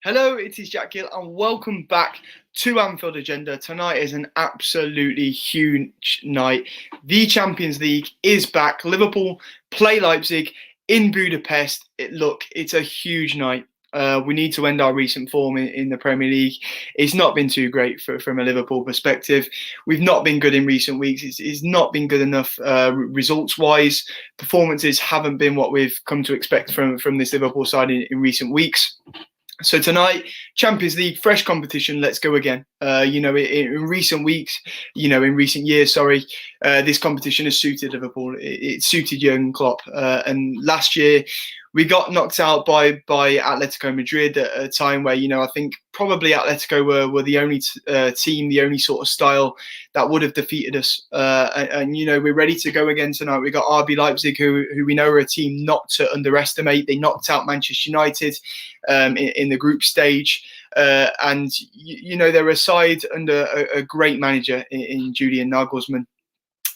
Hello, it is Jack Gill and welcome back to Anfield Agenda. Tonight is an absolutely huge night. The Champions League is back. Liverpool play Leipzig in Budapest. It's a huge night. We need to end our recent form in the Premier League. It's not been too great from a Liverpool perspective. We've not been good in recent weeks. It's not been good enough results-wise. Performances haven't been what we've come to expect from this Liverpool side in recent weeks. So tonight, Champions League, fresh competition. Let's go again. In recent weeks, in recent years, this competition has suited Liverpool. It suited Jurgen Klopp. And last year, we got knocked out by Atletico Madrid at a time where, I think probably Atletico were the only team, the only sort of style that would have defeated us. And we're ready to go again tonight. We got RB Leipzig, who we know are a team not to underestimate. They knocked out Manchester United in the group stage. And they're a side under a great manager in Julian Nagelsmann.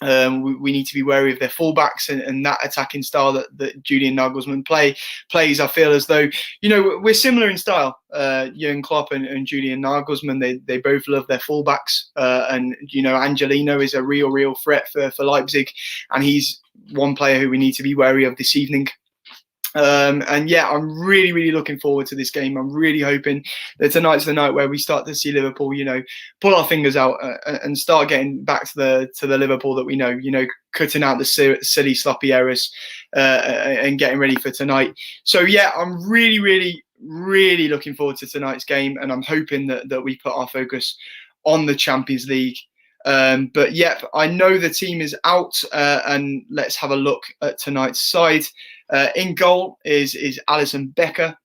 We need to be wary of their fullbacks and that attacking style that Julian Nagelsmann plays. I feel as though, we're similar in style. Jurgen Klopp and Julian Nagelsmann, they both love their fullbacks. And Angelino is a real threat for Leipzig. And he's one player who we need to be wary of this evening. I'm really looking forward to this game. I'm really hoping that tonight's the night where we start to see Liverpool, pull our fingers out and start getting back to the Liverpool that we know, cutting out the silly, sloppy errors and getting ready for tonight. So, I'm really looking forward to tonight's game, and I'm hoping that we put our focus on the Champions League. I know the team is out, and let's have a look at tonight's side. In goal is Alisson Becker.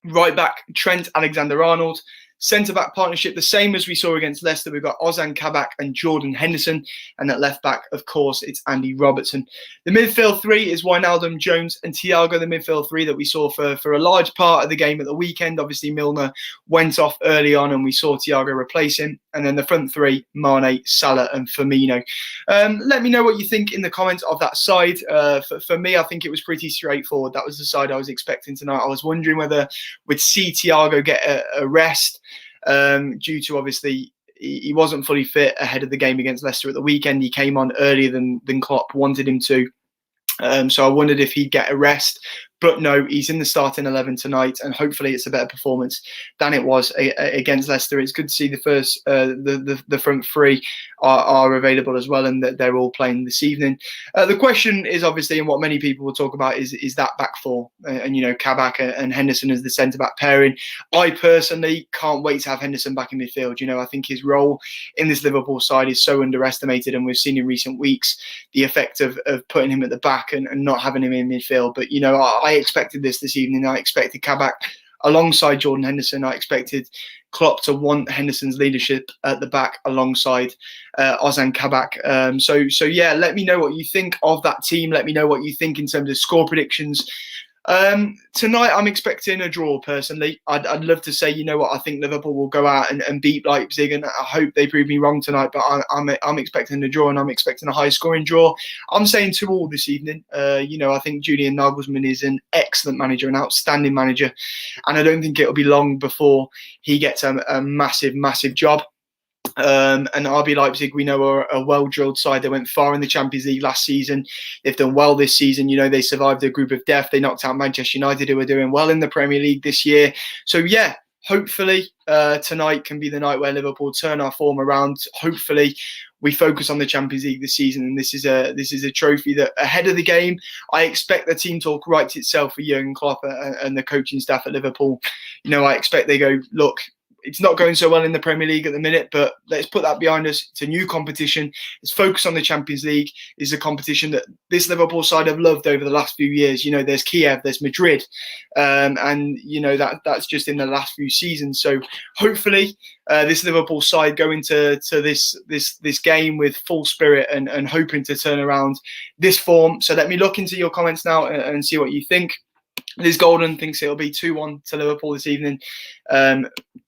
Right back, Trent Alexander-Arnold. Centre-back partnership, the same as we saw against Leicester. We've got Ozan Kabak and Jordan Henderson. And at left-back, of course, it's Andy Robertson. The midfield three is Wijnaldum, Jones and Thiago, the midfield three that we saw for a large part of the game at the weekend. Obviously, Milner went off early on and we saw Thiago replace him. And then the front three, Mane, Salah and Firmino. Let me know what you think in the comments of that side. For me, I think it was pretty straightforward. That was the side I was expecting tonight. I was wondering whether we'd see Thiago get a rest. Due to obviously he wasn't fully fit ahead of the game against Leicester at the weekend. He came on earlier than Klopp wanted him to. So I wondered if he'd get a rest. But no, he's in the starting 11 tonight, and hopefully it's a better performance than it was against Leicester. It's good to see the first, the front three are available as well, and that they're all playing this evening. The question is obviously, and what many people will talk about, is that back four, and Kabak and Henderson as the centre back pairing. I personally can't wait to have Henderson back in midfield. I think his role in this Liverpool side is so underestimated, and we've seen in recent weeks the effect of putting him at the back and not having him in midfield. But I expected this evening. I expected Kabak alongside Jordan Henderson. I expected Klopp to want Henderson's leadership at the back alongside Ozan Kabak. Let me know what you think of that team. Let me know what you think in terms of score predictions. Tonight, I'm expecting a draw, personally. I'd love to say, I think Liverpool will go out and beat Leipzig, and I hope they prove me wrong tonight, but I'm expecting a draw, and I'm expecting a high-scoring draw. I'm saying 2-2 this evening. I think Julian Nagelsmann is an excellent manager, an outstanding manager, and I don't think it'll be long before he gets a massive job. And RB Leipzig, we know, are a well-drilled side. They went far in the Champions League last season. They've done well this season. They survived a group of death. They knocked out Manchester United, who are doing well in the Premier League this year. So, hopefully tonight can be the night where Liverpool turn our form around. Hopefully we focus on the Champions League this season, and this is a trophy that ahead of the game, I expect the team talk writes itself for Jurgen Klopp and the coaching staff at Liverpool. I expect they go, look, it's not going so well in the Premier League at the minute, but let's put that behind us. It's a new competition. Let's focus on the Champions League. It's a competition that this Liverpool side have loved over the last few years. There's Kiev, there's Madrid, and that's just in the last few seasons. So hopefully this Liverpool side go into this game with full spirit and hoping to turn around this form. So let me look into your comments now and see what you think. Liz Golden thinks it'll be 2-1 to Liverpool this evening.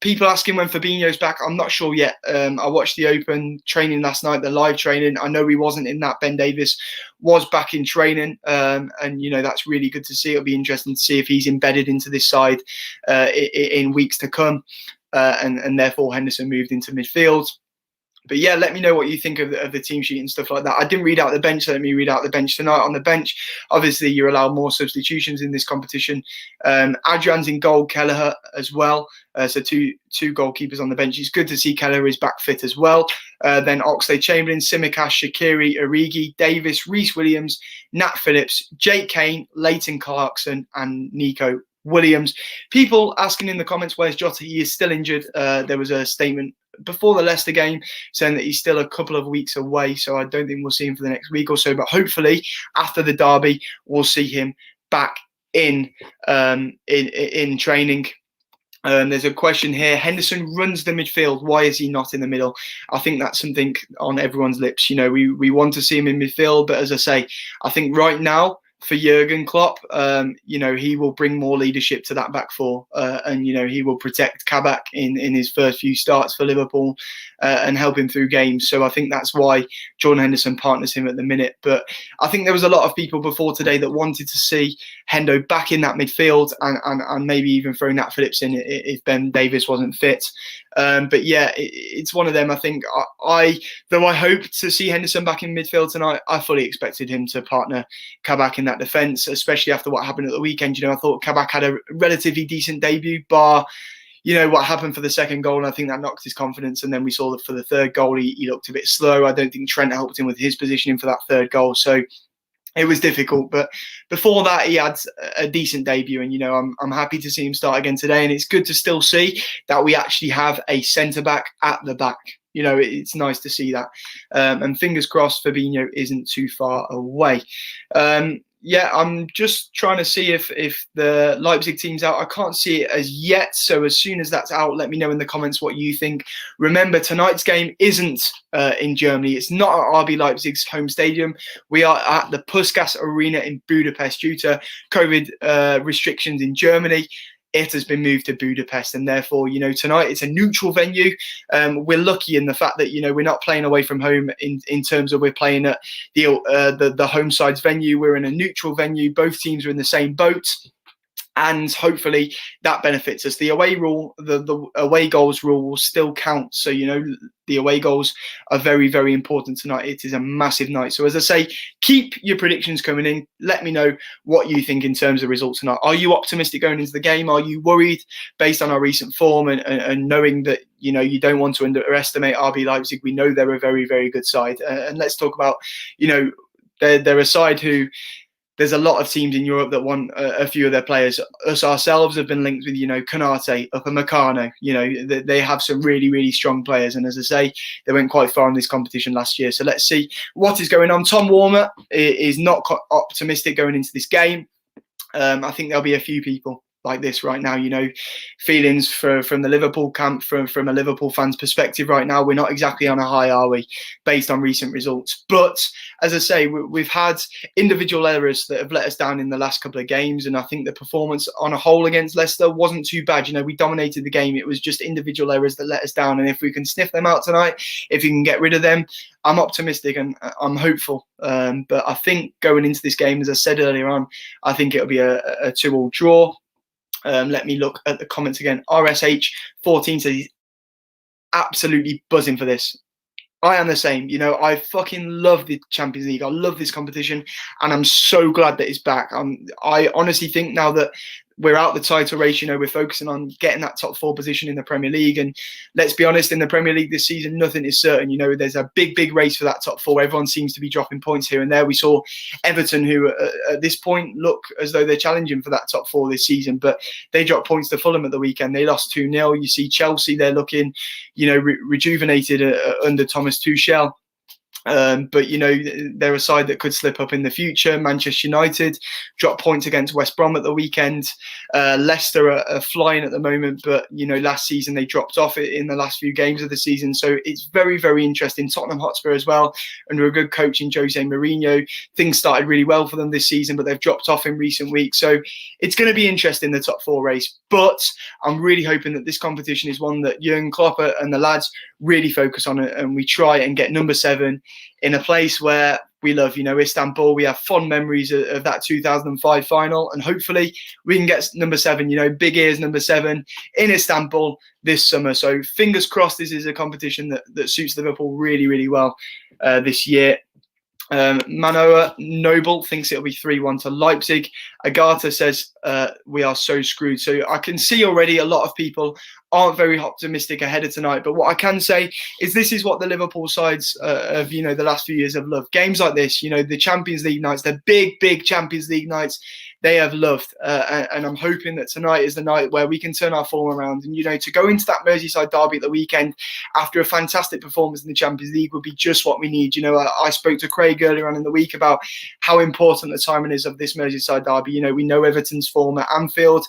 People asking when Fabinho's back. I'm not sure yet. I watched the Open training last night, the live training. I know he wasn't in that. Ben Davies was back in training. And, that's really good to see. It'll be interesting to see if he's embedded into this side in weeks to come. And therefore Henderson moved into midfield. But yeah, let me know what you think of the team sheet and stuff like that. I didn't read out the bench, so let me read out the bench tonight. On the bench, obviously, you're allowed more substitutions in this competition. Adrian's in goal, Kelleher as well. So two goalkeepers on the bench. It's good to see Kelleher is back fit as well. Then Oxlade-Chamberlain, Tsimikas, Shaqiri, Origi, Davis, Reece Williams, Nat Phillips, Jake Kane, Leighton Clarkson, and Nico Williams. People asking in the comments, where's Jota? He is still injured. There was a statement before the Leicester game saying that he's still a couple of weeks away, so I don't think we'll see him for the next week or so, but hopefully after the derby we'll see him back in training. There's a question here. Henderson runs the midfield. Why is he not in the middle? I think that's something on everyone's lips. We want to see him in midfield, but as I say, I think right now for Jurgen Klopp, he will bring more leadership to that back four, and he will protect Kabak in his first few starts for Liverpool and help him through games. So I think that's why Jordan Henderson partners him at the minute. But I think there was a lot of people before today that wanted to see Hendo back in that midfield and maybe even throw Nat Phillips in if Ben Davies wasn't fit. But yeah, it's one of them. I think though I hope to see Henderson back in midfield tonight, I fully expected him to partner Kabak in that defence, especially after what happened at the weekend. I thought Kabak had a relatively decent debut, bar what happened for the second goal, and I think that knocked his confidence. And then we saw that for the third goal, he looked a bit slow. I don't think Trent helped him with his positioning for that third goal. So it was difficult, but before that, he had a decent debut, and I'm happy to see him start again today. And it's good to still see that we actually have a centre back at the back. It's nice to see that, and fingers crossed, Fabinho isn't too far away. I'm just trying to see if the Leipzig team's out. I can't see it as yet. So as soon as that's out, let me know in the comments what you think. Remember, tonight's game isn't in Germany. It's not at RB Leipzig's home stadium. We are at the Puskás Arena in Budapest due to COVID restrictions in Germany. It has been moved to Budapest, and therefore, tonight it's a neutral venue. We're lucky in the fact that we're not playing away from home in terms of we're playing at the home side's venue. We're in a neutral venue. Both teams are in the same boat, and hopefully that benefits us. The away rule, the away goals rule, will still count. So the away goals are very, very important tonight. It is a massive night. So as I say, keep your predictions coming in. Let me know what you think in terms of results tonight. Are you optimistic going into the game? Are you worried based on our recent form and knowing that you don't want to underestimate RB Leipzig? We know they're a very, very good side. And let's talk about they're a side who. There's a lot of teams in Europe that want a few of their players. Us ourselves have been linked with, Konate, Upamecano. They have some really, really strong players. And as I say, they went quite far in this competition last year. So let's see what is going on. Tom Warmer is not optimistic going into this game. I think there'll be a few people like this right now, feelings from the Liverpool camp, from a Liverpool fan's perspective right now. We're not exactly on a high, are we, based on recent results? But as I say, we've had individual errors that have let us down in the last couple of games, and I think the performance on a whole against Leicester wasn't too bad. We dominated the game. It was just individual errors that let us down, and if we can sniff them out tonight, if we can get rid of them, I'm optimistic and I'm hopeful. But I think going into this game, as I said earlier on, I think it'll be a 2-2 draw. Let me look at the comments again. RSH14 says he's absolutely buzzing for this. I am the same. I fucking love the Champions League. I love this competition, and I'm so glad that it's back. I honestly think now that we're out the title race, we're focusing on getting that top 4 position in the Premier League. And let's be honest, in the Premier League this season, nothing is certain. There's a big, big race for that top 4. Everyone seems to be dropping points here and there. We saw Everton, who at this point look as though they're challenging for that top 4 this season, but they dropped points to Fulham at the weekend. They lost 2-0. You see Chelsea, they're looking, rejuvenated under Thomas Tuchel. But they're a side that could slip up in the future. Manchester United dropped points against West Brom at the weekend. Leicester are flying at the moment, but last season they dropped off in the last few games of the season. So it's very, very interesting. Tottenham Hotspur as well, under a good coach in Jose Mourinho. Things started really well for them this season, but they've dropped off in recent weeks. So it's going to be interesting, the top four race. But I'm really hoping that this competition is one that Jurgen Klopp and the lads really focus on it, and we try and get number 7 in a place where we love, Istanbul. We have fond memories of that 2005 final, and hopefully we can get number 7, big ears number 7 in Istanbul this summer. So fingers crossed this is a competition that suits Liverpool really, really well this year. Manoa Noble thinks it'll be 3-1 to Leipzig. Agata says we are so screwed. So I can see already a lot of people aren't very optimistic ahead of tonight. But what I can say is this is what the Liverpool sides of the last few years have loved. Games like this, the Champions League nights, the big Champions League nights, they have loved. And I'm hoping that tonight is the night where we can turn our form around. And, to go into that Merseyside derby at the weekend after a fantastic performance in the Champions League would be just what we need. I spoke to Craig earlier on in the week about how important the timing is of this Merseyside derby. We know Everton's form at Anfield.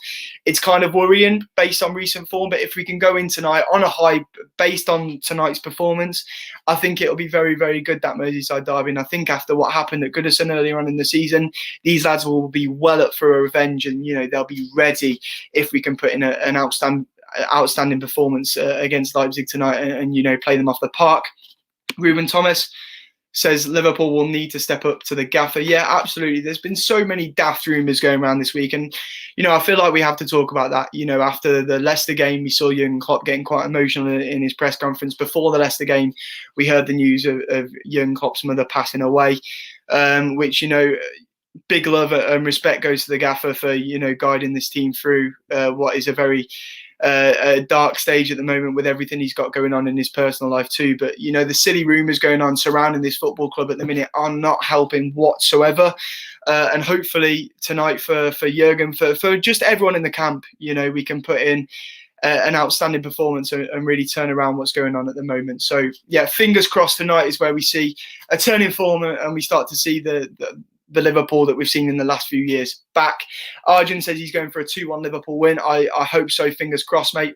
It's kind of worrying based on recent form, but if we can go in tonight on a high based on tonight's performance, I think it'll be very, very good, that Merseyside derby. And I think after what happened at Goodison earlier on in the season, these lads will be well up for a revenge, and they'll be ready if we can put in an outstanding performance against Leipzig tonight and play them off the park. Ruben Thomas says Liverpool will need to step up to the gaffer. Yeah, absolutely. There's been so many daft rumours going around this week, and I feel like we have to talk about that. After the Leicester game, we saw Jurgen Klopp getting quite emotional in his press conference. Before the Leicester game, we heard the news of Jurgen Klopp's mother passing away, which big love and respect goes to the gaffer for guiding this team through what is a very dark stage at the moment with everything he's got going on in his personal life too. But the silly rumours going on surrounding this football club at the minute are not helping whatsoever. And hopefully tonight for Jurgen, for just everyone in the camp, we can put in an outstanding performance and really turn around what's going on at the moment. So yeah, fingers crossed tonight is where we see a turn in form and we start to see the Liverpool that we've seen in the last few years back. Arjun says he's going for a 2-1 Liverpool win. I hope so. Fingers crossed, mate.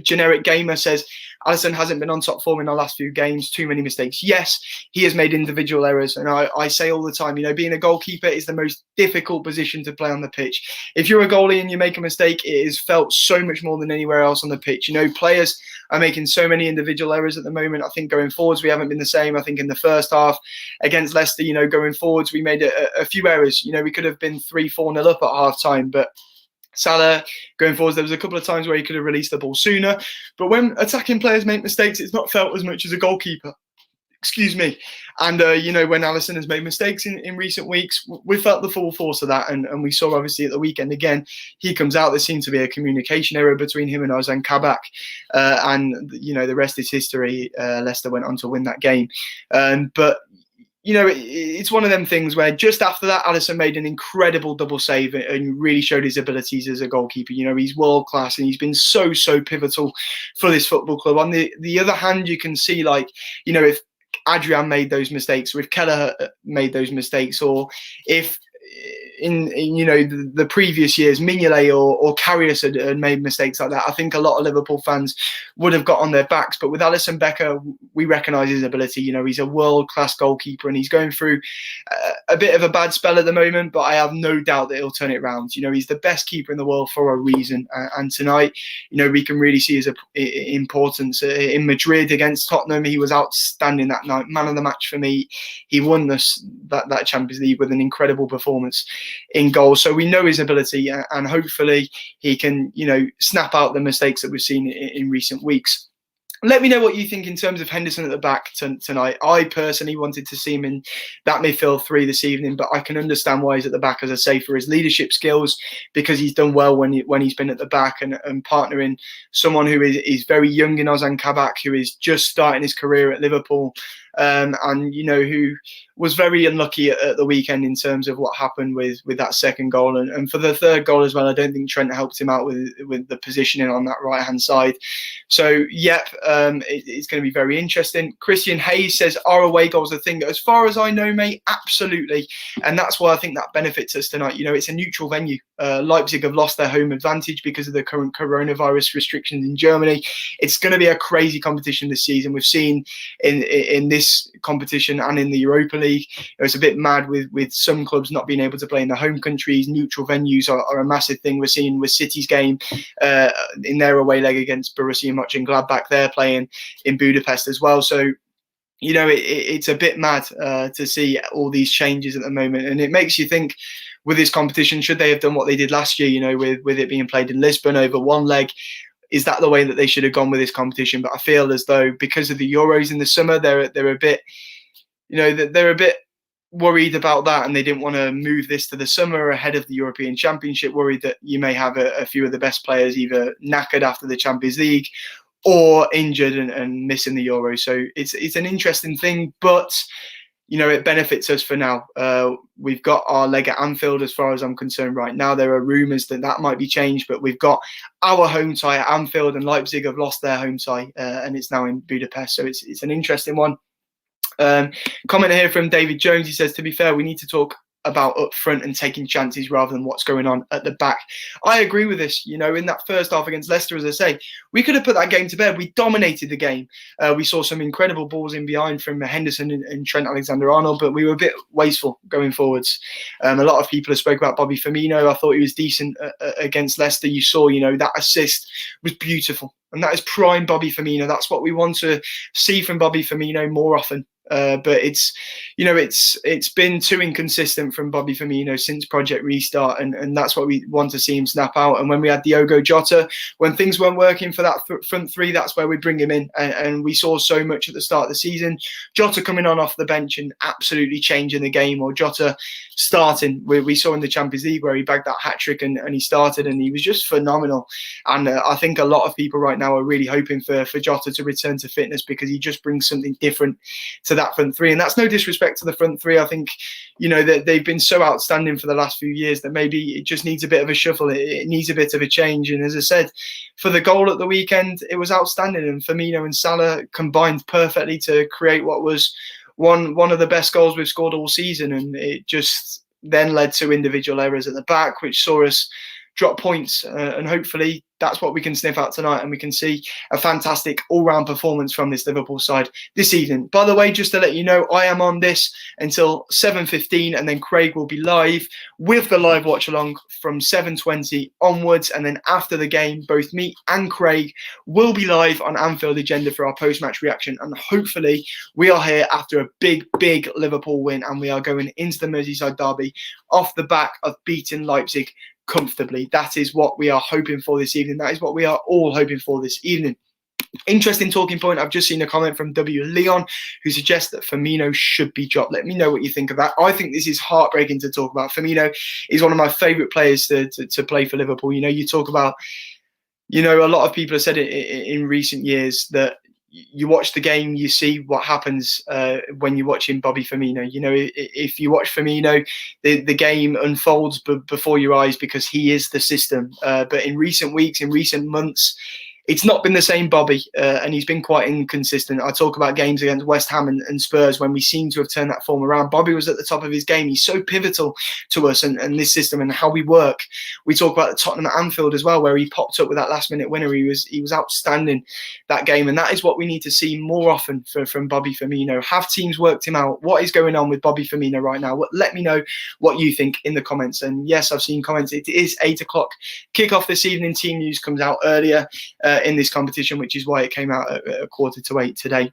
Generic Gamer says Alisson hasn't been on top form in the last few games. Too many mistakes. Yes, he has made individual errors, and I say all the time, being a goalkeeper is the most difficult position to play on the pitch. If you're a goalie and you make a mistake, it is felt so much more than anywhere else on the pitch. Players are making so many individual errors at the moment. I think going forwards we haven't been the same. I think in the first half against Leicester, going forwards we made a few errors. We could have been 3-4-0 up at half time, but Salah going forwards, there was a couple of times where he could have released the ball sooner. But when attacking players make mistakes, it's not felt as much as a goalkeeper. Excuse me. And, when Alisson has made mistakes in recent weeks, we felt the full force of that. And we saw, obviously, at the weekend, again, he comes out. There seemed to be a communication error between him and Ozan Kabak. And, the rest is history. Leicester went on to win that game. But it's one of them things where just after that, Alisson made an incredible double save and really showed his abilities as a goalkeeper. He's world class and he's been so pivotal for this football club. On the other hand, you can see, if Adrian made those mistakes, or if Kelleher made those mistakes, or if in the previous years Mignolet or Karius had made mistakes like that, I think a lot of Liverpool fans would have got on their backs. But with Alisson Becker, we recognise his ability. He's a world-class goalkeeper and he's going through a bit of a bad spell at the moment, but I have no doubt that he'll turn it around. He's the best keeper in the world for a reason, and tonight we can really see his importance. In Madrid against Tottenham, he was outstanding that night, man of the match for me. He won that Champions League with an incredible performance in goal. So we know his ability, and hopefully he can snap out the mistakes that we've seen in recent weeks. Let me know what you think in terms of Henderson at the back tonight. I personally wanted to see him in that midfield 3 this evening, but I can understand why he's at the back, as I say, for his leadership skills, because he's done well when he's been at the back and partnering someone who is very young in Ozan Kabak, who is just starting his career at Liverpool. and who was very unlucky at the weekend in terms of what happened with that second goal, and for the third goal as well. I don't think Trent helped him out with the positioning on that right hand side. So it's going to be very interesting. Christian Hayes says, "Are away goals a thing?" As far as I know, mate, absolutely, and that's why I think that benefits us tonight. It's a neutral venue. Leipzig have lost their home advantage because of the current coronavirus restrictions in Germany. It's going to be a crazy competition this season. We've seen in this competition and in the Europa League, it's a bit mad with some clubs not being able to play in their home countries. Neutral venues are a massive thing. We're seeing with City's game in their away leg against Borussia Mönchengladbach. They're playing in Budapest as well. So it's a bit mad to see all these changes at the moment, and it makes you think, with this competition, should they have done what they did last year, with it being played in Lisbon over one leg? Is that the way that they should have gone with this competition? But I feel as though because of the Euros in the summer, they're a bit, they're a bit worried about that, and they didn't want to move this to the summer ahead of the European Championship, worried that you may have a few of the best players either knackered after the Champions League or injured and missing the Euros. So it's an interesting thing, but it benefits us for now. We've got our leg at Anfield as far as I'm concerned right now. There are rumours that might be changed, but we've got our home tie at Anfield, and Leipzig have lost their home tie, and it's now in Budapest. So it's an interesting one. Comment here from David Jones. He says, "To be fair, we need to talk about up front and taking chances rather than what's going on at the back." I agree with this. In that first half against Leicester, as I say, we could have put that game to bed. We dominated the game. We saw some incredible balls in behind from Henderson and Trent Alexander-Arnold, but we were a bit wasteful going forwards. A lot of people have spoke about Bobby Firmino. I thought he was decent against Leicester. You saw, that assist was beautiful. And that is prime Bobby Firmino. That's what we want to see from Bobby Firmino more often. But it's been too inconsistent from Bobby Firmino since Project Restart, and that's what we want to see him snap out. And when we had Diogo Jota, when things weren't working for that front three, that's where we bring him in. And we saw so much at the start of the season. Jota coming on off the bench and absolutely changing the game, or Jota starting. We saw in the Champions League where he bagged that hat-trick and he started, and he was just phenomenal. And I think a lot of people right now are really hoping for Jota to return to fitness, because he just brings something different to that front three. And that's no disrespect to the front three. I think that they've been so outstanding for the last few years that maybe it just needs a bit of a shuffle. It needs a bit of a change. And as I said, for the goal at the weekend, it was outstanding, and Firmino and Salah combined perfectly to create what was one of the best goals we've scored all season. And it just then led to individual errors at the back, which saw us drop points, and hopefully that's what we can sniff out tonight, and we can see a fantastic all-round performance from this Liverpool side this evening. By the way, just to let you know, I am on this until 7:15, and then Craig will be live with the live watch along from 7:20 onwards, and then after the game, both me and Craig will be live on Anfield Agenda for our post-match reaction, and hopefully we are here after a big Liverpool win, and we are going into the Merseyside derby off the back of beating Leipzig comfortably. That is what we are hoping for this evening. That is what we are all hoping for this evening. Interesting talking point. I've just seen a comment from W. Leon who suggests that Firmino should be dropped. Let me know what you think of that. I think this is heartbreaking to talk about. Firmino is one of my favourite players to play for Liverpool. You talk about, a lot of people have said it in recent years that you watch the game, you see what happens when you're watching Bobby Firmino. If you watch Firmino, the game unfolds before your eyes because he is the system. But in recent weeks, in recent months, it's not been the same Bobby, and he's been quite inconsistent. I talk about games against West Ham and Spurs when we seem to have turned that form around. Bobby was at the top of his game. He's so pivotal to us and this system and how we work. We talk about the Tottenham at Anfield as well, where he popped up with that last-minute winner. He was outstanding that game, and that is what we need to see more often from Bobby Firmino. Have teams worked him out? What is going on with Bobby Firmino right now? Let me know what you think in the comments. And yes, I've seen comments. It is 8 o'clock kickoff this evening. Team news comes out earlier in this competition, which is why it came out at 7:45 today.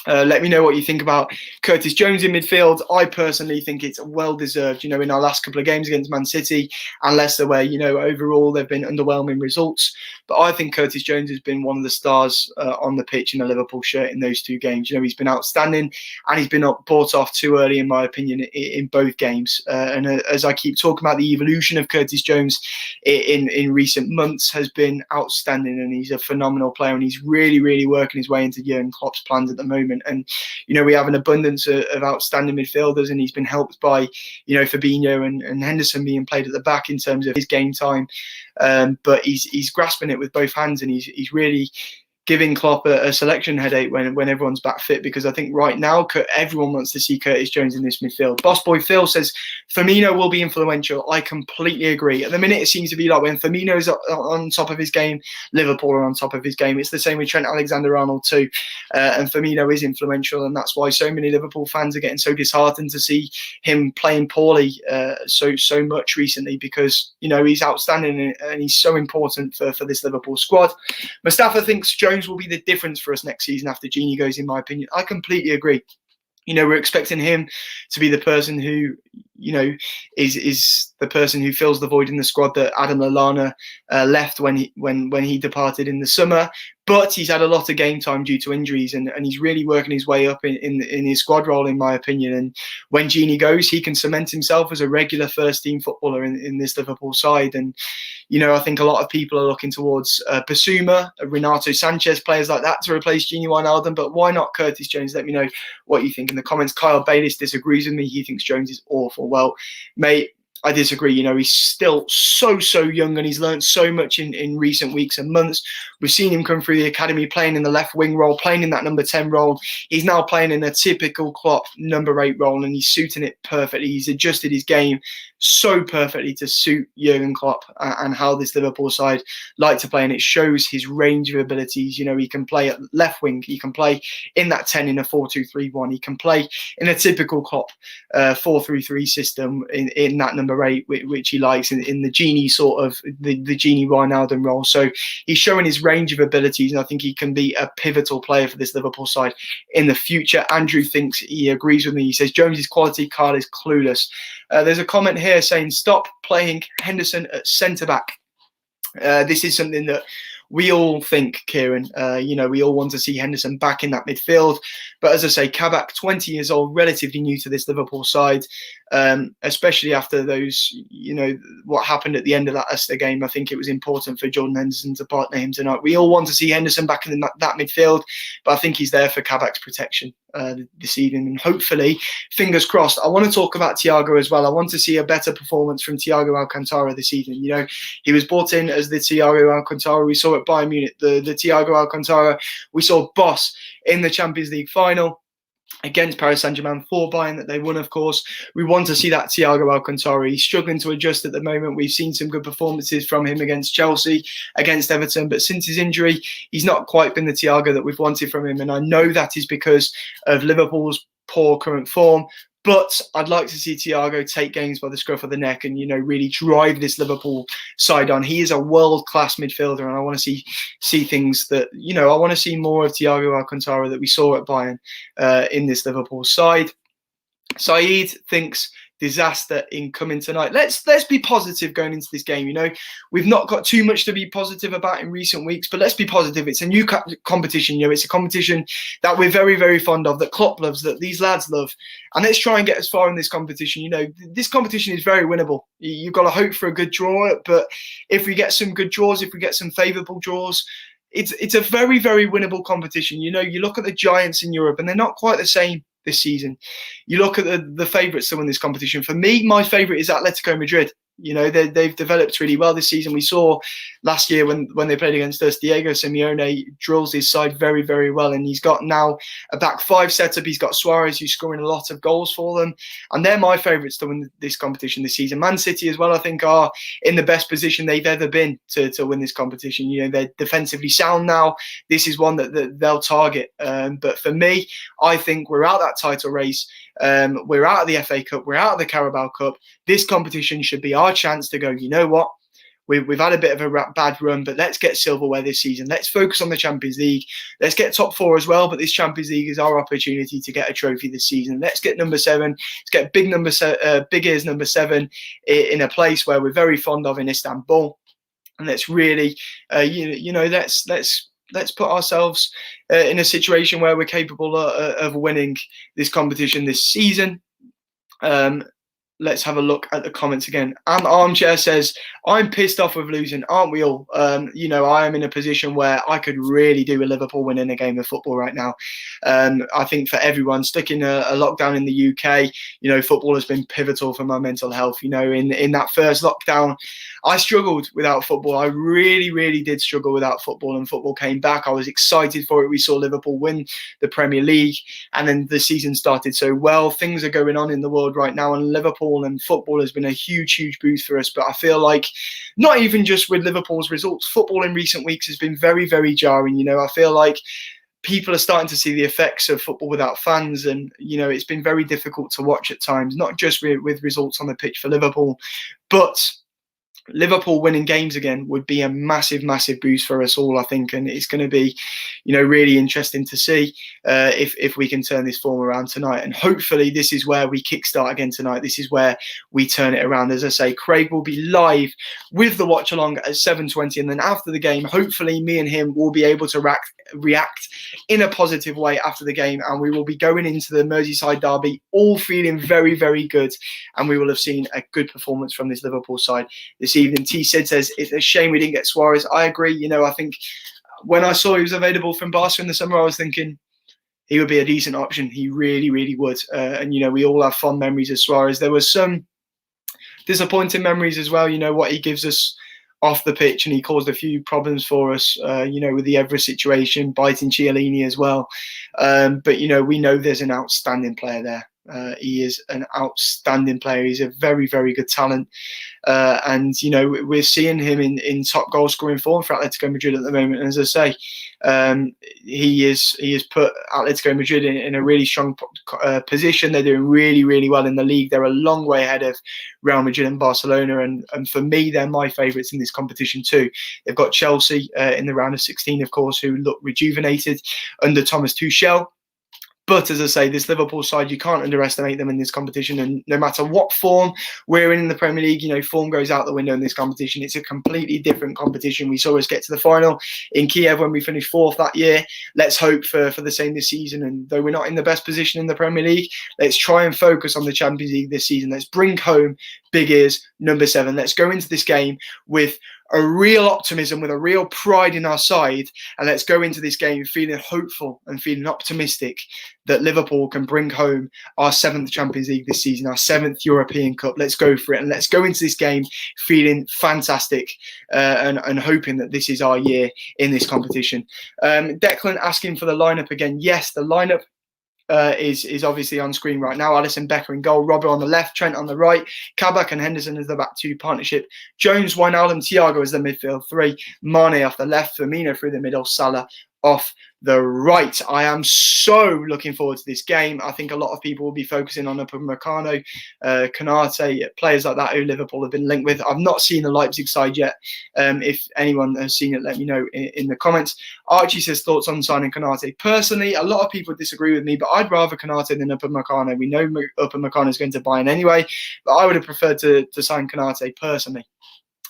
Let me know what you think about Curtis Jones in midfield. I personally think it's well deserved. In our last couple of games against Man City and Leicester, where overall they've been underwhelming results, but I think Curtis Jones has been one of the stars on the pitch in a Liverpool shirt in those two games. He's been outstanding, and he's been bought off too early, in my opinion, in both games. And as I keep talking about, the evolution of Curtis Jones in recent months has been outstanding, and he's a phenomenal player, and he's really working his way into Jurgen Klopp's plans at the moment. moment. And, we have an abundance of outstanding midfielders, and he's been helped by, Fabinho and Henderson being played at the back in terms of his game time. But he's grasping it with both hands, and he's really giving Klopp a selection headache when everyone's back fit, because I think right now everyone wants to see Curtis Jones in this midfield. Boss Boy Phil says Firmino will be influential. I completely agree. At the minute, it seems to be like when Firmino's on top of his game, Liverpool are on top of his game. It's the same with Trent Alexander-Arnold too, and Firmino is influential, and that's why so many Liverpool fans are getting so disheartened to see him playing poorly so much recently, because he's outstanding and he's so important for this Liverpool squad. Mustafa thinks Jones will be the difference for us next season after Gini goes, in my opinion. I completely agree. We're expecting him to be the person who, is the person who fills the void in the squad that Adam Lallana left when he departed in the summer. But he's had a lot of game time due to injuries, and he's really working his way up in his squad role, in my opinion. And when Gini goes, he can cement himself as a regular first-team footballer in this Liverpool side. And, I think a lot of people are looking towards Basuma, Renato Sanchez, players like that to replace Gini Wijnaldum. But why not Curtis Jones? Let me know what you think in the comments. Kyle Bayliss disagrees with me. He thinks Jones is awful. Well, mate, I disagree. He's still so young, and he's learned so much in recent weeks and months. We've seen him come through the academy playing in the left wing role, playing in that number 10 role. He's now playing in a typical Klopp number 8 role, and he's suiting it perfectly. He's adjusted his game so perfectly to suit Jurgen Klopp and how this Liverpool side like to play, and it shows his range of abilities. He can play at left wing, he can play in that 10 in a 4-2-3-1, he can play in a typical Klopp 4-3-3 system in that number 8, which he likes, in the Gini sort of the Gini Wijnaldum role. So he's showing his range of abilities, and I think he can be a pivotal player for this Liverpool side in the future. Andrew thinks he agrees with me. He says Jones's quality card is clueless. There's a comment here saying stop playing Henderson at centre back. This is something that we all think, Kieran. We all want to see Henderson back in that midfield. But as I say, Kabak, 20 years old, relatively new to this Liverpool side, especially after those, what happened at the end of that Leicester game. I think it was important for Jordan Henderson to partner him tonight. We all want to see Henderson back in that midfield, but I think he's there for Kabak's protection this evening. And hopefully, fingers crossed, I want to talk about Thiago as well. I want to see a better performance from Thiago Alcantara this evening. He was brought in as the Thiago Alcantara we saw at Bayern Munich, the Thiago Alcantara we saw boss in the Champions League final against Paris Saint-Germain for Bayern that they won, of course. We want to see that Thiago Alcantara. He's struggling to adjust at the moment. We've seen some good performances from him against Chelsea, against Everton, but since his injury, he's not quite been the Thiago that we've wanted from him, and I know that is because of Liverpool's poor current form. But I'd like to see Thiago take games by the scruff of the neck and, really drive this Liverpool side on. He is a world-class midfielder, and I want to see things that, I want to see more of Thiago Alcantara that we saw at Bayern in this Liverpool side. Saeed thinks disaster incoming tonight. Let's be positive going into this game. We've not got too much to be positive about in recent weeks, but let's be positive. It's a new competition. It's a competition that we're very, very fond of, that Klopp loves, that these lads love, and let's try and get as far in this competition. This competition is very winnable. You've got to hope for a good draw, but if we get some good draws, if we get some favourable draws, it's a very, very winnable competition. You look at the giants in Europe, and they're not quite the same this season. You look at the favourites to win this competition. For me, my favourite is Atletico Madrid. They've developed really well this season. We saw last year when they played against us, Diego Simeone drills his side very, very well, and he's got now a back 5 setup. He's got Suarez, who's scoring a lot of goals for them, and they're my favourites to win this competition this season. Man City as well, I think, are in the best position they've ever been to win this competition. They're defensively sound now. This is one that they'll target. But for me, I think we're out that title race. We're out of the FA Cup. We're out of the Carabao Cup. This competition should be our chance to go, you know what? We've had a bit of a bad run, but let's get silverware this season. Let's focus on the Champions League. Let's get top 4 as well, but this Champions League is our opportunity to get a trophy this season. Let's get number 7. Let's get big ears number 7 in a place where we're very fond of in Istanbul. And let's really, let's put ourselves in a situation where we're capable of winning this competition this season. let's have a look at the comments again. Armchair says, I'm pissed off with losing, aren't we all? I am in a position where I could really do with Liverpool winning a game of football right now. I think for everyone stuck in a lockdown in the UK, football has been pivotal for my mental health. In that first lockdown, I struggled without football. I really, really did struggle without football, and football came back. I was excited for it. We saw Liverpool win the Premier League, and then the season started so well. Things are going on in the world right now, and Liverpool and football has been a huge, huge boost for us. But I feel like not even just with Liverpool's results, football in recent weeks has been very, very jarring. I feel like people are starting to see the effects of football without fans, and it's been very difficult to watch at times, not just with results on the pitch for Liverpool, but Liverpool winning games again would be a massive, massive boost for us all, I think, and it's going to be, really interesting to see if we can turn this form around tonight. And hopefully, this is where we kickstart again tonight. This is where we turn it around. As I say, Craig will be live with the watch along at 7:20, and then after the game, hopefully, me and him will be able to react in a positive way after the game, and we will be going into the Merseyside derby all feeling very, very good, and we will have seen a good performance from this Liverpool side this evening. T. Sid says, it's a shame we didn't get Suarez. I agree. I think when I saw he was available from Barca in the summer, I was thinking he would be a decent option. He really, really would. And we all have fond memories of Suarez. There was some disappointing memories as well. What he gives us off the pitch, and he caused a few problems for us, with the Evra situation, biting Chiellini as well. But, we know there's an outstanding player there. He is an outstanding player. He's a very, very good talent. And, we're seeing him in top goal scoring form for Atletico Madrid at the moment. And as I say, he has put Atletico Madrid in a really strong position. They're doing really, really well in the league. They're a long way ahead of Real Madrid and Barcelona. And for me, they're my favourites in this competition too. They've got Chelsea in the round of 16, of course, who look rejuvenated under Thomas Tuchel. But as I say, this Liverpool side, you can't underestimate them in this competition. And no matter what form we're in the Premier League, form goes out the window in this competition. It's a completely different competition. We saw us get to the final in Kiev when we finished 4th that year. Let's hope for the same this season. And though we're not in the best position in the Premier League, let's try and focus on the Champions League this season. Let's bring home Big Ears number 7. Let's go into this game with a real optimism, with a real pride in our side, and let's go into this game feeling hopeful and feeling optimistic that Liverpool can bring home our 7th Champions League this season, our 7th European Cup. Let's go for it, and let's go into this game feeling fantastic and hoping that this is our year in this competition. Declan asking for the lineup again. Yes, the lineup is obviously on screen right now. Alisson, Becker in goal, Robbo on the left, Trent on the right, Kabak and Henderson as the back 2 partnership, Jones, Wijnaldum, Thiago as the midfield 3, Mane off the left, Firmino through the middle, Salah off the right. I am so looking forward to this game. I think a lot of people will be focusing on Upamecano, Konate, players like that who Liverpool have been linked with. I've not seen the Leipzig side yet. If anyone has seen it, let me know in the comments. Archie says thoughts on signing Konate. Personally, a lot of people disagree with me, but I'd rather Konate than Upamecano. We know Upamecano is going to buy in anyway, but I would have preferred to sign Konate personally.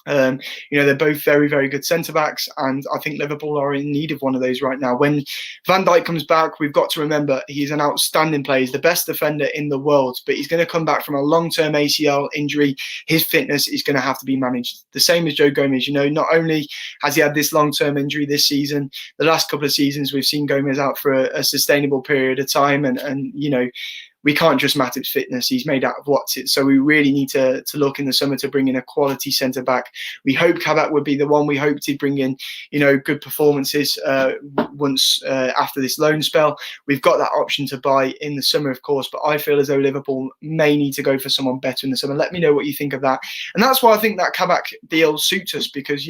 They're both very, very good centre-backs, and I think Liverpool are in need of one of those right now. When Van Dijk comes back, we've got to remember he's an outstanding player. He's the best defender in the world, but he's going to come back from a long-term ACL injury. His fitness is going to have to be managed. The same as Joe Gomez. Not only has he had this long-term injury this season, the last couple of seasons we've seen Gomez out for a sustainable period of time, and we can't just Matip's fitness. He's made out of what's it. So we really need to look in the summer to bring in a quality centre-back. We hope Kabak would be the one. We hope to bring in, good performances once after this loan spell. We've got that option to buy in the summer, of course, but I feel as though Liverpool may need to go for someone better in the summer. Let me know what you think of that. And that's why I think that Kabak deal suits us, because,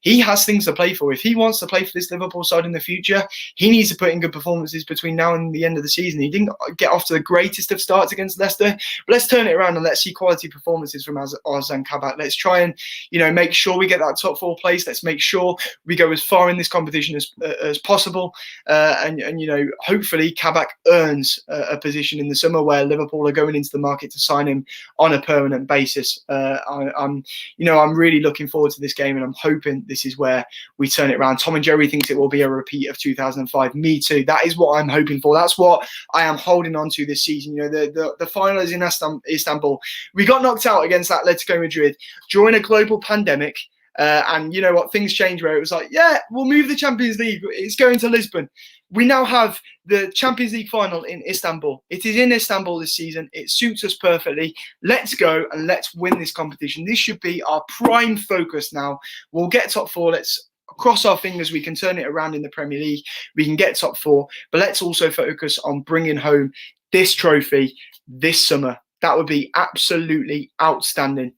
he has things to play for. If he wants to play for this Liverpool side in the future, he needs to put in good performances between now and the end of the season. He didn't get off to the greatest of starts against Leicester, but let's turn it around and let's see quality performances from Ozan Kabak. Let's try and make sure we get that top 4 place. Let's make sure we go as far in this competition as possible, and hopefully Kabak earns a position in the summer where Liverpool are going into the market to sign him on a permanent basis. I'm really looking forward to this game, and I'm hoping this is where we turn it around. Tom and Jerry thinks it will be a repeat of 2005. Me too. That is what I'm hoping for. That's what I am holding on to this season. You know, the final is in Istanbul. We got knocked out against Atletico Madrid during a global pandemic. And you know what? Things changed where it was like, yeah, we'll move the Champions League. It's going to Lisbon. We now have the Champions League final in Istanbul. It is in Istanbul this season. It suits us perfectly. Let's go and let's win this competition. This should be our prime focus now. We'll get top four. Let's cross our fingers. We can turn it around in the Premier League. We can get top four. But let's also focus on bringing home this trophy this summer. That would be absolutely outstanding.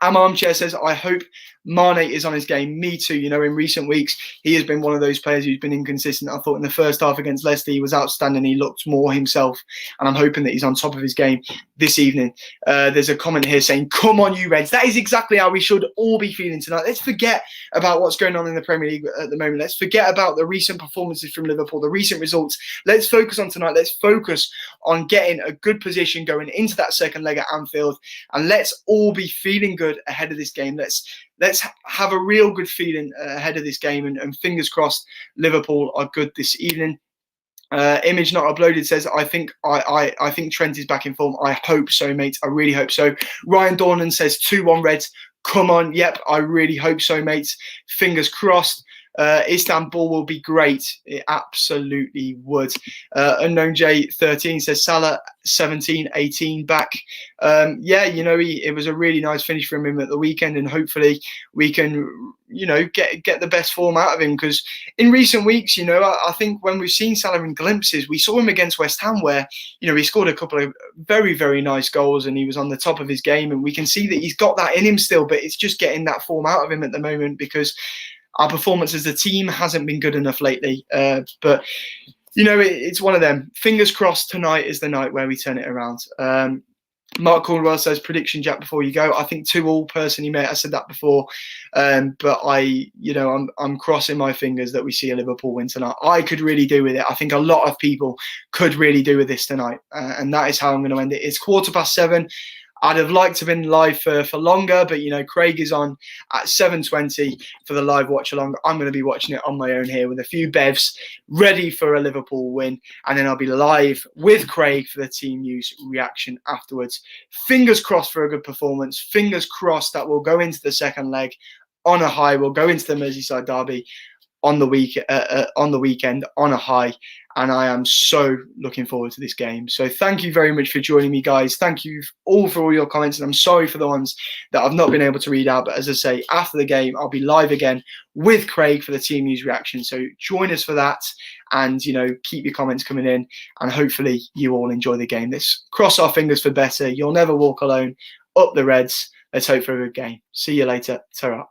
Armchair says, I hope Mane is on his game. Me too. You know, in recent weeks, he has been one of those players who's been inconsistent. I thought in the first half against Leicester, he was outstanding. He looked more himself. And I'm hoping that he's on top of his game this evening. There's a comment here saying, come on, you Reds. That is exactly how we should all be feeling tonight. Let's forget about what's going on in the Premier League at the moment. Let's forget about the recent performances from Liverpool, the recent results. Let's focus on tonight. Let's focus on getting a good position going into that second leg at Anfield. And let's all be feeling good ahead of this game. Let's have a real good feeling ahead of this game, and fingers crossed Liverpool are good this evening. Image not uploaded says, I think Trent is back in form. I hope so, mate. I really hope so. Ryan Dornan says 2-1 Reds. Come on. Yep, I really hope so, mate. Fingers crossed. Istanbul will be great. It absolutely would. Unknown J13 says Salah 17-18 back. Yeah, you know, it was a really nice finish from him at the weekend, and hopefully we can, you know, get the best form out of him, because in recent weeks, you know, I think when we've seen Salah in glimpses, we saw him against West Ham where, you know, he scored a couple of very, very nice goals and he was on the top of his game, and we can see that he's got that in him still, but it's just getting that form out of him at the moment because our performance as a team hasn't been good enough lately. But, you know, it's one of them. Fingers crossed tonight is the night where we turn it around. Mark Caldwell says, prediction, Jack, before you go. I think 2-2 personally, mate. I said that before. But I'm crossing my fingers that we see a Liverpool win tonight. I could really do with it. I think a lot of people could really do with this tonight. And that is how I'm going to end it. It's 7:15. I'd have liked to have been live for longer, but, you know, Craig is on at 7:20 for the live watch along. I'm going to be watching it on my own here with a few bevs, ready for a Liverpool win. And then I'll be live with Craig for the team news reaction afterwards. Fingers crossed for a good performance. Fingers crossed that we'll go into the second leg on a high. We'll go into the Merseyside derby on the weekend on a high. And I am so looking forward to this game. So thank you very much for joining me, guys. Thank you all for all your comments. And I'm sorry for the ones that I've not been able to read out. But as I say, after the game, I'll be live again with Craig for the team news reaction. So join us for that. And, you know, keep your comments coming in. And hopefully you all enjoy the game. Let's cross our fingers for better. You'll never walk alone. Up the Reds. Let's hope for a good game. See you later. Ta-ra.